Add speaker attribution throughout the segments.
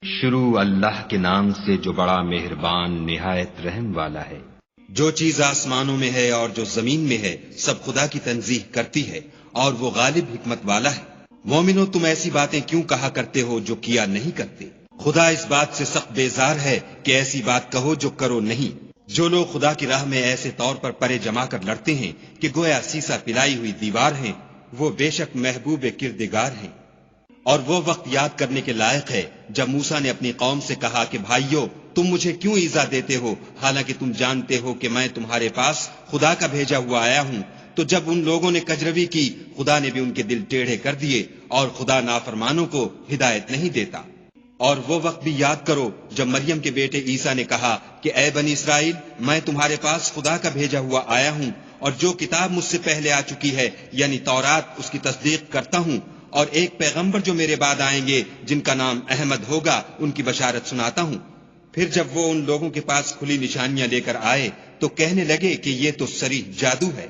Speaker 1: شروع اللہ کے نام سے جو بڑا مہربان نہایت رحم والا ہے۔
Speaker 2: جو چیز آسمانوں میں ہے اور جو زمین میں ہے سب خدا کی تنزیہ کرتی ہے اور وہ غالب حکمت والا ہے۔ مومنو تم ایسی باتیں کیوں کہا کرتے ہو جو کیا نہیں کرتے؟ خدا اس بات سے سخت بیزار ہے کہ ایسی بات کہو جو کرو نہیں۔ جو لوگ خدا کی راہ میں ایسے طور پر پرے جما کر لڑتے ہیں کہ گویا سیسا پلائی ہوئی دیوار ہیں، وہ بے شک محبوب کردگار ہیں۔ اور وہ وقت یاد کرنے کے لائق ہے جب موسیٰ نے اپنی قوم سے کہا کہ بھائیو تم مجھے کیوں ایذا دیتے ہو حالانکہ تم جانتے ہو کہ میں تمہارے پاس خدا کا بھیجا ہوا آیا ہوں۔ تو جب ان لوگوں نے کجروی کی خدا نے بھی ان کے دل ٹیڑھے کر دیے، اور خدا نافرمانوں کو ہدایت نہیں دیتا۔ اور وہ وقت بھی یاد کرو جب مریم کے بیٹے عیسیٰ نے کہا کہ اے بنی اسرائیل میں تمہارے پاس خدا کا بھیجا ہوا آیا ہوں، اور جو کتاب مجھ سے پہلے آ چکی ہے یعنی تورات اس کی تصدیق کرتا ہوں، اور ایک پیغمبر جو میرے بعد آئیں گے جن کا نام احمد ہوگا ان کی بشارت سناتا ہوں۔ پھر جب وہ ان لوگوں کے پاس کھلی نشانیاں لے کر آئے تو کہنے لگے کہ یہ تو صریح جادو ہے،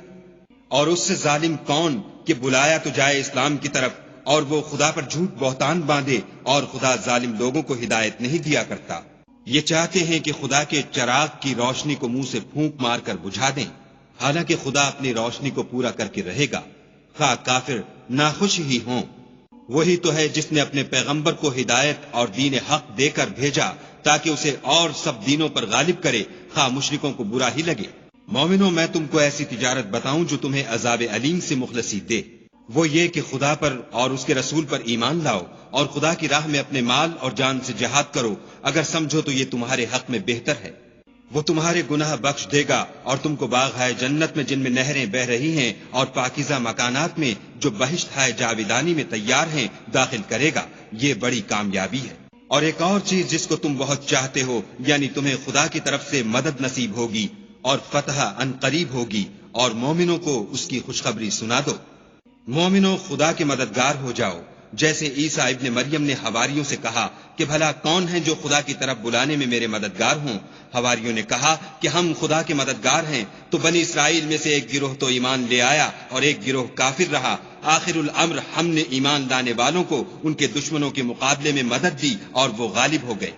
Speaker 2: اور اس سے ظالم کون کہ بلایا تو جائے اسلام کی طرف، اور وہ خدا پر جھوٹ بہتان باندھے، اور خدا ظالم لوگوں کو ہدایت نہیں دیا کرتا۔ یہ چاہتے ہیں کہ خدا کے چراغ کی روشنی کو منہ سے پھونک مار کر بجھا دیں، حالانکہ خدا اپنی روشنی کو پورا کر کے رہے گا، خواہ کافر ناخوش ہی ہوں۔ وہی تو ہے جس نے اپنے پیغمبر کو ہدایت اور دین حق دے کر بھیجا تاکہ اسے اور سب دینوں پر غالب کرے، خواہ مشرکوں کو برا ہی لگے۔ مومنوں میں تم کو ایسی تجارت بتاؤں جو تمہیں عذاب علیم سے مخلصی دے، وہ یہ کہ خدا پر اور اس کے رسول پر ایمان لاؤ اور خدا کی راہ میں اپنے مال اور جان سے جہاد کرو، اگر سمجھو تو یہ تمہارے حق میں بہتر ہے۔ وہ تمہارے گناہ بخش دے گا اور تم کو باغ ہے جنت میں جن میں نہریں بہ رہی ہیں اور پاکیزہ مکانات میں جو بہشت ہے جاویدانی میں تیار ہیں داخل کرے گا۔ یہ بڑی کامیابی ہے۔ اور ایک اور چیز جس کو تم بہت چاہتے ہو، یعنی تمہیں خدا کی طرف سے مدد نصیب ہوگی اور فتح ان قریب ہوگی، اور مومنوں کو اس کی خوشخبری سنا دو۔ مومنوں خدا کے مددگار ہو جاؤ، جیسے عیسیٰ ابن مریم نے حواریوں سے کہا کہ بھلا کون ہیں جو خدا کی طرف بلانے میں میرے مددگار ہوں؟ حواریوں نے کہا کہ ہم خدا کے مددگار ہیں۔ تو بنی اسرائیل میں سے ایک گروہ تو ایمان لے آیا اور ایک گروہ کافر رہا۔ آخر الامر ہم نے ایمان لانے والوں کو ان کے دشمنوں کے مقابلے میں مدد دی اور وہ غالب ہو گئے۔